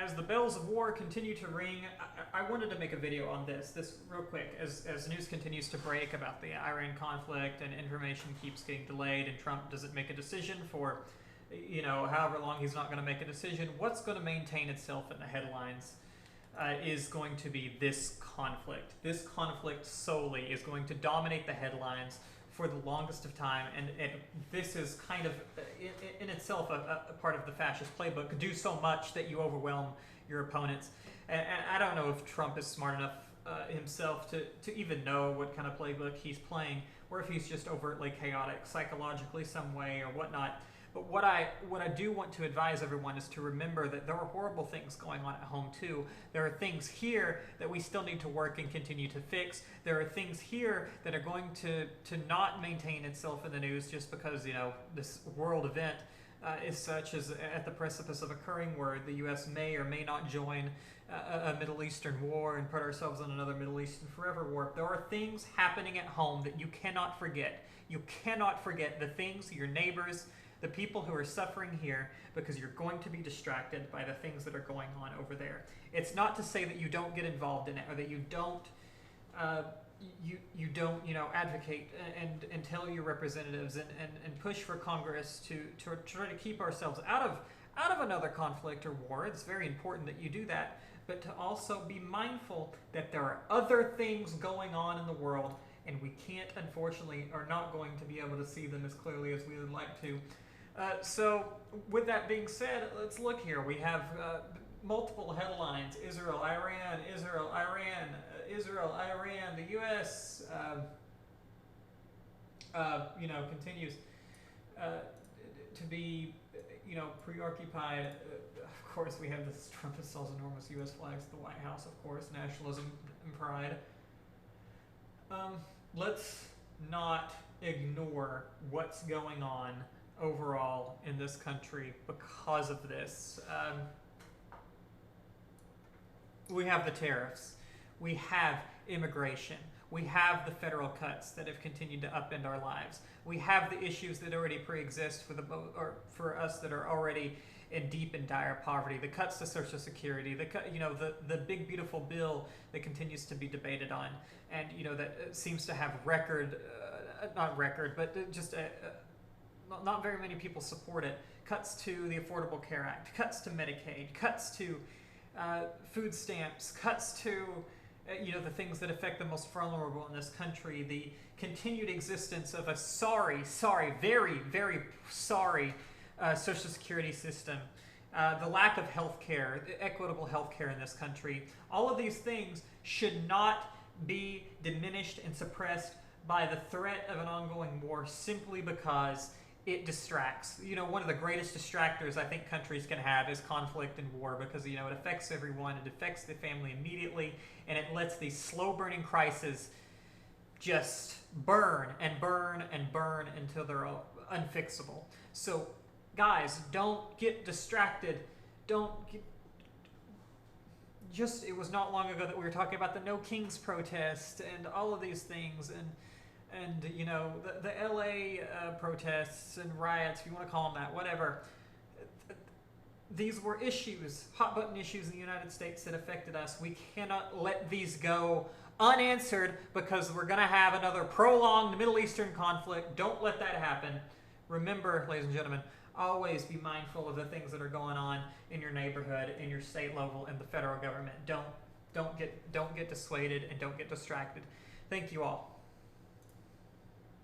as the bells of war continue to ring, I wanted to make a video on this real quick, as news continues to break about the Iran conflict and information keeps getting delayed and Trump doesn't make a decision for, however long he's not going to make a decision. What's going to maintain itself in the headlines is going to be this conflict. This conflict solely is going to dominate the headlines for the longest of time, and this is kind of in itself a part of the fascist playbook. Do so much that you overwhelm your opponents. And I don't know if Trump is smart enough himself to even know what kind of playbook he's playing, or if he's just overtly chaotic psychologically some way or whatnot. But what I do want to advise everyone is to remember that there are horrible things going on at home too. There are things here that we still need to work and continue to fix. There are things here that are going to not maintain itself in the news just because, this world event is such as at the precipice of occurring, where the U.S. may or may not join a Middle Eastern war and put ourselves in another Middle Eastern forever war. There are things happening at home that you cannot forget. You cannot forget the things, your neighbors, the people who are suffering here, because you're going to be distracted by the things that are going on over there. It's not to say that you don't get involved in it, or that you don't advocate and tell your representatives and push for Congress to try to keep ourselves out of another conflict or war. It's very important that you do that, but to also be mindful that there are other things going on in the world, and we can't, unfortunately, are not going to be able to see them as clearly as we would like to. So with that being said, let's look here. We have multiple headlines: Israel, Iran, Israel, Iran, Israel, Iran. The U.S. Continues to be preoccupied. Of course, we have this: Trump installs enormous U.S. flags at the White House. Of course, nationalism and pride. Let's not ignore what's going on overall in this country because of this. We have the tariffs. We have immigration. We have the federal cuts that have continued to upend our lives. We have the issues that already pre-exist for us that are already in deep and dire poverty. The cuts to Social Security, the big beautiful bill that continues to be debated on, and that seems to have not very many people support it. Cuts to the Affordable Care Act, cuts to Medicaid, cuts to food stamps, cuts to the things that affect the most vulnerable in this country. The continued existence of a very, very sorry Social Security system, the lack of health care, equitable health care in this country. All of these things should not be diminished and suppressed by the threat of an ongoing war simply because it distracts. One of the greatest distractors I think countries can have is conflict and war, because it affects everyone, it affects the family immediately, and it lets these slow-burning crises just burn and burn and burn until they're unfixable. So guys, don't get distracted. It was not long ago that we were talking about the No Kings protest and all of these things, and the LA protests and riots, if you want to call them that, whatever. These were issues, hot button issues in the United States that affected us. We cannot let these go unanswered because we're going to have another prolonged Middle Eastern conflict. Don't let that happen. Remember, ladies and gentlemen, always be mindful of the things that are going on in your neighborhood, in your state level, and the federal government. Don't get dissuaded and don't get distracted. Thank you all.